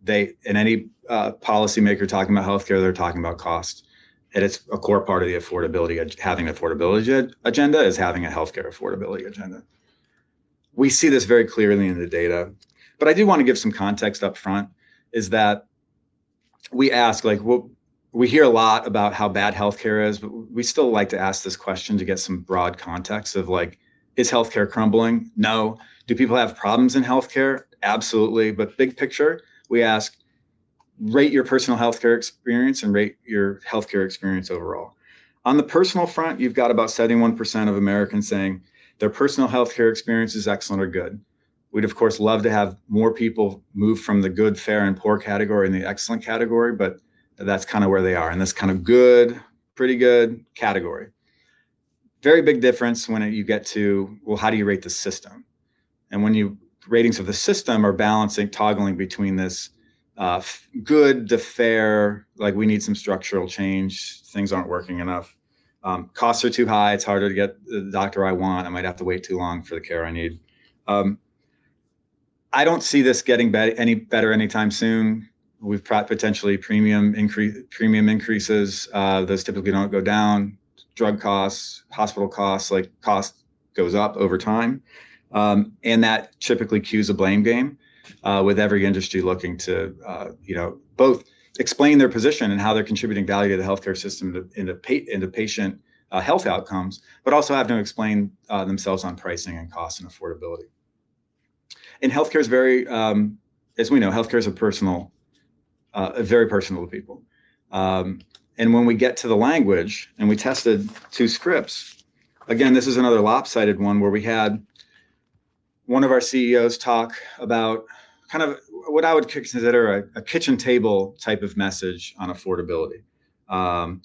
any policymaker talking about healthcare, they're talking about cost. And it's a core part of the affordability. Having an affordability agenda is having a healthcare affordability agenda. We see this very clearly in the data, but I do want to give some context up front. Is that we ask, we hear a lot about how bad healthcare is, but we still like to ask this question to get some broad context of is healthcare crumbling? No. Do people have problems in healthcare? Absolutely. But big picture, we ask, rate your personal healthcare experience and rate your healthcare experience overall. On the personal front, you've got about 71% of Americans saying their personal healthcare experience is excellent or good. We'd, of course, love to have more people move from the good, fair, and poor category in the excellent category, but that's kind of where they are in this kind of good, pretty good category. Very big difference when you get to, well, how do you rate the system? And when ratings of the system are toggling between this good to fair, we need some structural change, things aren't working enough. Costs are too high, it's harder to get the doctor I want, I might have to wait too long for the care I need. I don't see this getting any better anytime soon. We've potentially premium increases. Those typically don't go down. Drug costs, hospital costs, cost goes up over time. And that typically cues a blame game with every industry looking to, both explain their position and how they're contributing value to the healthcare system into patient health outcomes, but also have to explain themselves on pricing and cost and affordability. And healthcare is very, as we know, healthcare is very personal to people. And when we get to the language, and we tested 2 scripts, again, this is another lopsided one where we had one of our CEOs talk about kind of what I would consider a kitchen table type of message on affordability. And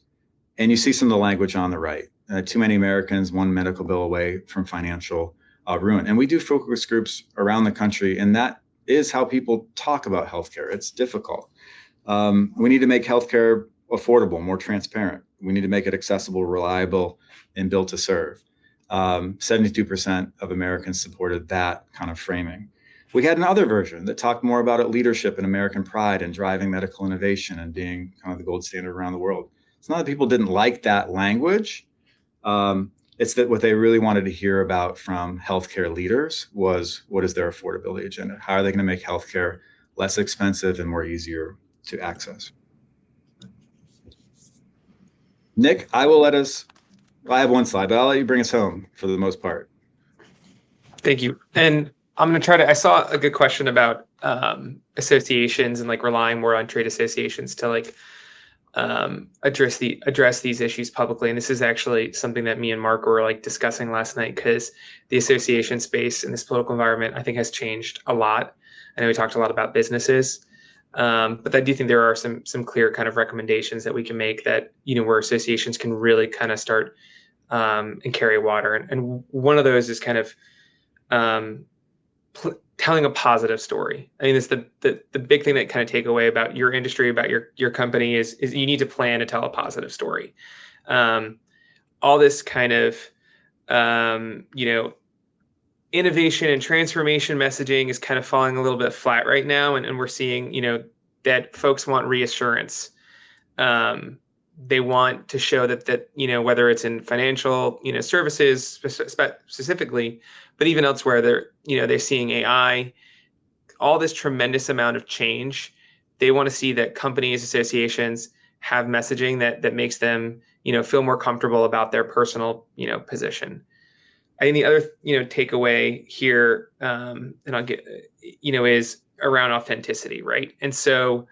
you see some of the language on the right. Too many Americans, one medical bill away from financial ruin. And we do focus groups around the country, and that is how people talk about healthcare. It's difficult. We need to make healthcare affordable, more transparent. We need to make it accessible, reliable, and built to serve. 72% of Americans supported that kind of framing. We had another version that talked more about leadership and American pride and driving medical innovation and being kind of the gold standard around the world. It's not that people didn't like that language. It's that what they really wanted to hear about from healthcare leaders was, what is their affordability agenda? How are they going to make healthcare less expensive and more easier to access? Nick, I have one slide, but I'll let you bring us home for the most part. Thank you. And I'm going to I saw a good question about associations and relying more on trade associations to address these issues publicly. And this is actually something that me and Mark were discussing last night, because the association space in this political environment, I think, has changed a lot. I know we talked a lot about businesses, but I do think there are some clear kind of recommendations that we can make that, where associations can really kind of start and carry water. And one of those is kind of telling a positive story. I mean, it's the big thing that kind of take away about your industry, about your company is you need to plan to tell a positive story. All this kind of, innovation and transformation messaging is kind of falling a little bit flat right now. And we're seeing, that folks want reassurance. They want to show that, whether it's in financial, services specifically, but even elsewhere, they're seeing AI, all this tremendous amount of change. They want to see that companies, associations have messaging that makes them, feel more comfortable about their personal, position. I think the other, takeaway here, and I'll get, is around authenticity, right? And so,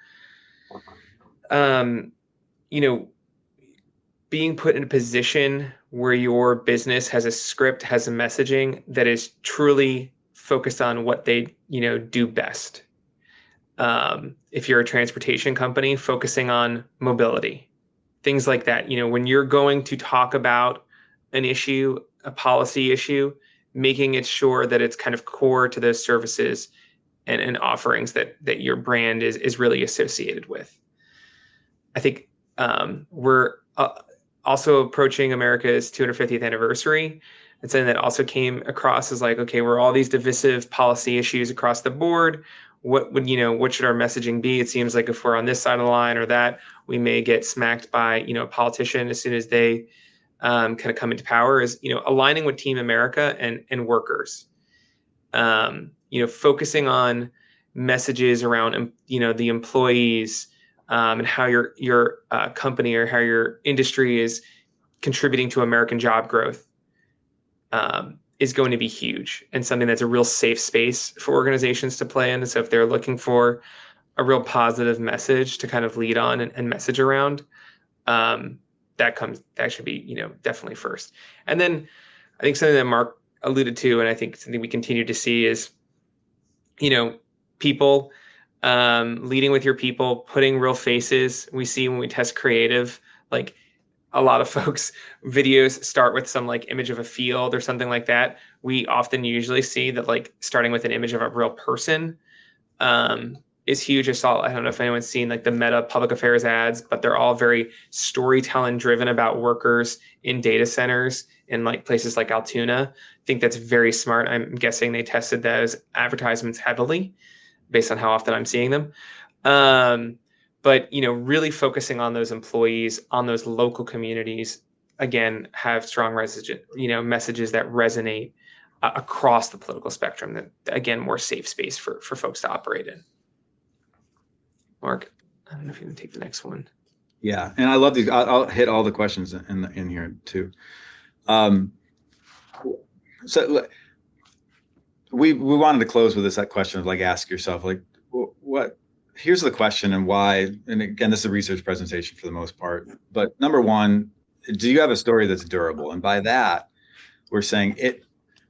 being put in a position where your business has a script, has a messaging that is truly focused on what they, do best. If you're a transportation company, focusing on mobility, things like that. When you're going to talk about an issue, a policy issue, making it sure that it's kind of core to those services and offerings that your brand is really associated with. I think we're also approaching America's 250th anniversary. And something that also came across as like, okay, we're all these divisive policy issues across the board. What should our messaging be? It seems like if we're on this side of the line or that, we may get smacked by, a politician as soon as they kind of come into power. Is, aligning with Team America and workers. Focusing on messages around, the employees, and how your company or how your industry is contributing to American job growth is going to be huge, and something that's a real safe space for organizations to play in. And so if they're looking for a real positive message to kind of lead on and message around, that should be, definitely first. And then I think something that Mark alluded to, and I think something we continue to see is, people, leading with your people, putting real faces. We see when we test creative, like a lot of folks videos start with some like image of a field or something like that. We often usually see that like starting with an image of a real person is huge. I don't know if anyone's seen like the Meta public affairs ads, but they're all very storytelling driven about workers in data centers in like places like Altoona. I think that's very smart. I'm guessing they tested those advertisements heavily based on how often I'm seeing them. But, really focusing on those employees, on those local communities, again, have strong messages that resonate across the political spectrum, that, again, more safe space for folks to operate in. Mark, I don't know if you can take the next one. Yeah, and I love these. I'll hit all the questions in here too. So we wanted to close with that question of like, ask yourself, like, what? Here's the question and why. And again, this is a research presentation for the most part. But number one, do you have a story that's durable? And by that, we're saying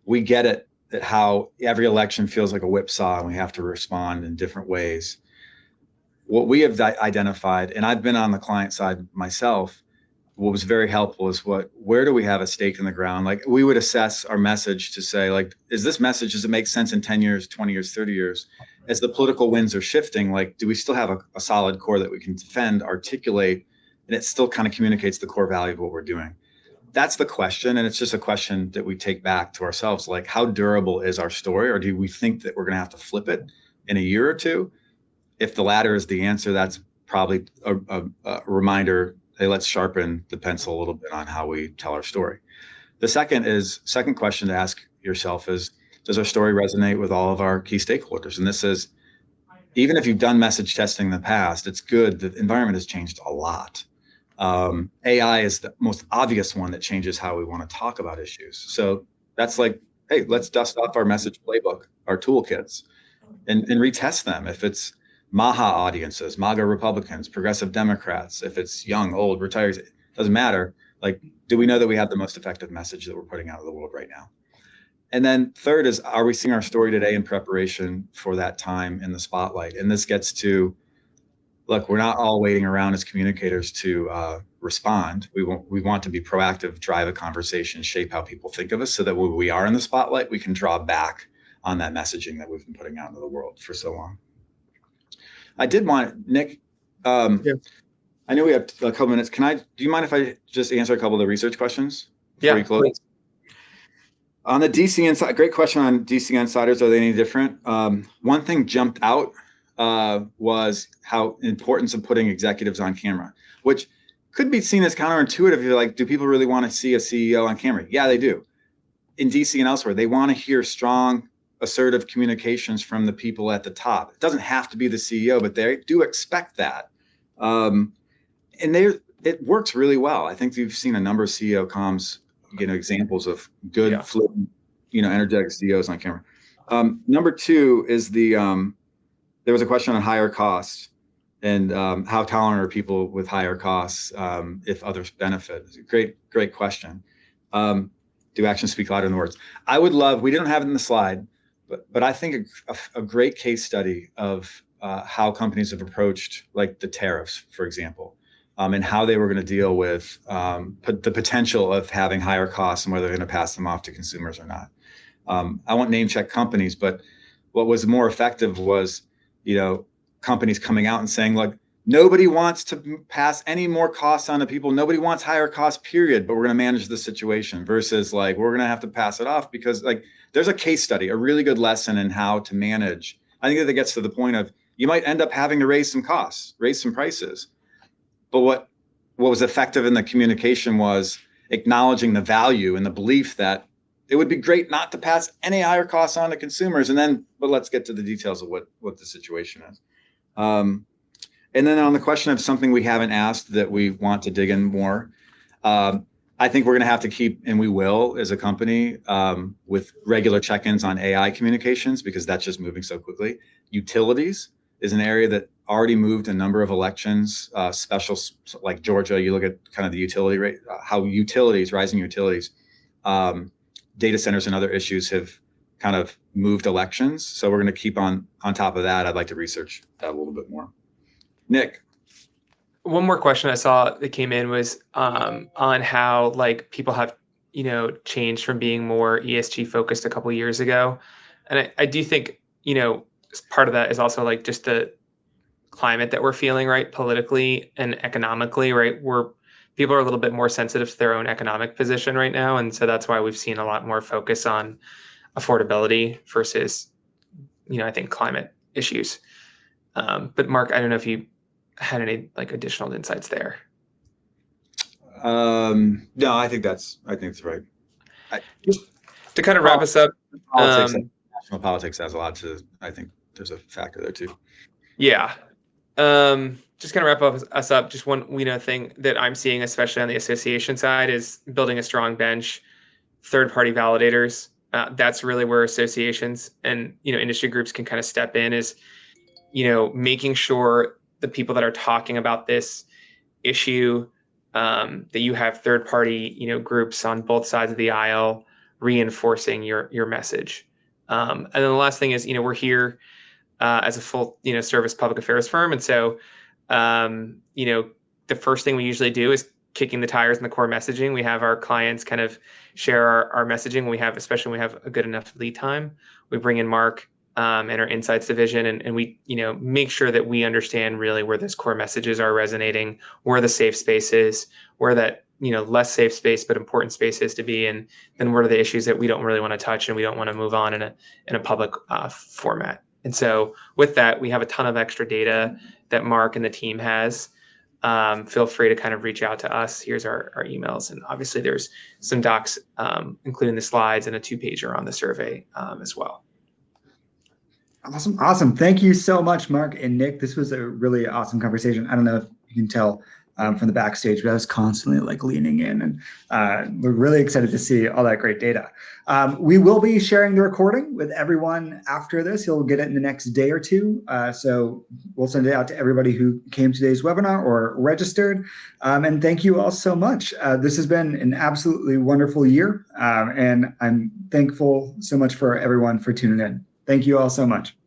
we get it, that how every election feels like a whipsaw and we have to respond in different ways. What we have identified, and I've been on the client side myself, what was very helpful is where do we have a stake in the ground? Like, we would assess our message to say, like, is this message, does it make sense in 10 years, 20 years, 30 years? As the political winds are shifting, like, do we still have a solid core that we can defend, articulate, and it still kind of communicates the core value of what we're doing? That's the question. And it's just a question that we take back to ourselves. Like, how durable is our story? Or do we think that we're going to have to flip it in a year or two? If the latter is the answer, that's probably a reminder, hey, let's sharpen the pencil a little bit on how we tell our story. The second question to ask yourself is, does our story resonate with all of our key stakeholders? And this is, even if you've done message testing in the past, it's good. The environment has changed a lot. AI is the most obvious one that changes how we want to talk about issues. So that's like, hey, let's dust off our message playbook, our toolkits, and retest them. If it's MAHA audiences, MAGA Republicans, progressive Democrats, if it's young, old, retirees, it doesn't matter. Like, do we know that we have the most effective message that we're putting out of the world right now? And then third is, are we seeing our story today in preparation for that time in the spotlight? And this gets to, look, we're not all waiting around as communicators to respond. We want to be proactive, drive a conversation, shape how people think of us, so that when we are in the spotlight, we can draw back on that messaging that we've been putting out into the world for so long. I did want, Nick, yeah. I know we have a couple minutes. Do you mind if I just answer a couple of the research questions before you close? Please. On the DC Insider, great question on DC Insiders. Are they any different? One thing jumped out was how importance of putting executives on camera, which could be seen as counterintuitive. You're like, do people really want to see a CEO on camera? Yeah, they do. In DC and elsewhere, they want to hear strong, assertive communications from the people at the top. It doesn't have to be the CEO, but they do expect that. And it works really well. I think you've seen a number of CEO comms, examples of good, fluent, energetic CEOs on camera. Number two is there was a question on higher costs and how tolerant are people with higher costs if others benefit. Great question. Do actions speak louder than words? I would love, we didn't have it in the slide, but I think a great case study of how companies have approached, like, the tariffs, for example, and how they were going to deal with the potential of having higher costs and whether they're going to pass them off to consumers or not. I won't name check companies, but what was more effective was, companies coming out and saying, look, nobody wants to pass any more costs on to people. Nobody wants higher costs, period, but we're going to manage the situation versus like, we're going to have to pass it off because like there's a case study, a really good lesson in how to manage. I think that gets to the point of you might end up having to raise some costs, raise some prices. But what was effective in the communication was acknowledging the value and the belief that it would be great not to pass any higher costs on to consumers. And then, but let's get to the details of what the situation is. And then on the question of something we haven't asked that we want to dig in more, I think we're going to have to keep, and we will as a company, with regular check-ins on AI communications, because that's just moving so quickly. Utilities is an area that already moved a number of elections, special like Georgia, you look at kind of the utility rate, how utilities, rising utilities, data centers and other issues have kind of moved elections. So we're going to keep on top of that. I'd like to research that a little bit more. Nick. One more question I saw that came in was on how like people have, changed from being more ESG focused a couple of years ago. And I do think, part of that is also like just the climate that we're feeling, right? Politically and economically, right? People are a little bit more sensitive to their own economic position right now. And so that's why we've seen a lot more focus on affordability versus, I think climate issues. But Mark, I don't know if you had any like additional insights there. No, I think it's right. Just to kind of wrap us up. National politics has a lot to, I think there's a factor there too. Yeah. Just kind of wrap us up. Just one, thing that I'm seeing, especially on the association side, is building a strong bench, third-party validators. That's really where associations and, industry groups can kind of step in is, making sure the people that are talking about this issue, that you have third-party, groups on both sides of the aisle reinforcing your message. And then the last thing is, we're here as a full, service public affairs firm. And so, the first thing we usually do is kicking the tires in the core messaging. We have our clients kind of share our messaging. Especially when we have a good enough lead time, we bring in Mark and our insights division, and we, make sure that we understand really where those core messages are resonating, where the safe space is, where that, less safe space, but important space is to be, and then what are the issues that we don't really want to touch and we don't want to move on in a public format. And so with that, we have a ton of extra data that Mark and the team has. Feel free to kind of reach out to us. Here's our emails. And obviously there's some docs, including the slides and a 2-pager on the survey as well. Awesome. Thank you so much, Mark and Nick. This was a really awesome conversation. I don't know if you can tell from the backstage, but I was constantly like leaning in, and we're really excited to see all that great data. We will be sharing the recording with everyone after this. You'll get it in the next day or two. So we'll send it out to everybody who came to today's webinar or registered. And thank you all so much. This has been an absolutely wonderful year. And I'm thankful so much for everyone for tuning in. Thank you all so much.